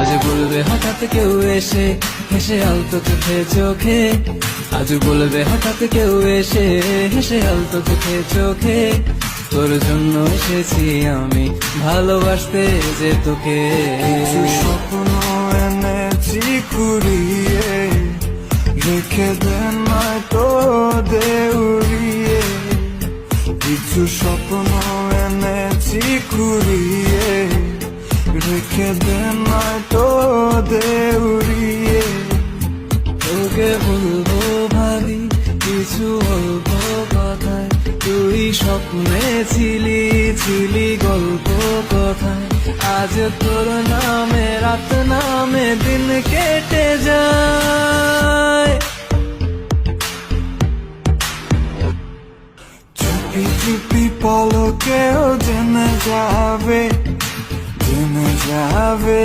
আজ বলবে হঠাৎ কেউ এসে হেসে আলতো চোখে চোখে, আজ বলবে হঠাৎ কেউ এসে হেসে আলতো চোখে চোখে, তোর জন্য এসেছি আমি ভালোবাসতে যে তোকে। কিছু স্বপ্ন এনেছি কুড়িয়ে, রেখে দেন নয়তো দেউড়িয়ে। কিছু স্বপ্ন এনেছি কুড়িয়ে, রেখে দেন নয়তো দেউড়িয়ে। তোকে বলবো ভাবি কিছু অল্প কথায়, তুই স্বপ্নে ছিলি ছিলি গল্প কথায়, আজ তোর নামে রাত নামে দিন কেটে যায়। চুপি চুপি পলকেও জেনে যাবে, জেনে যাবে।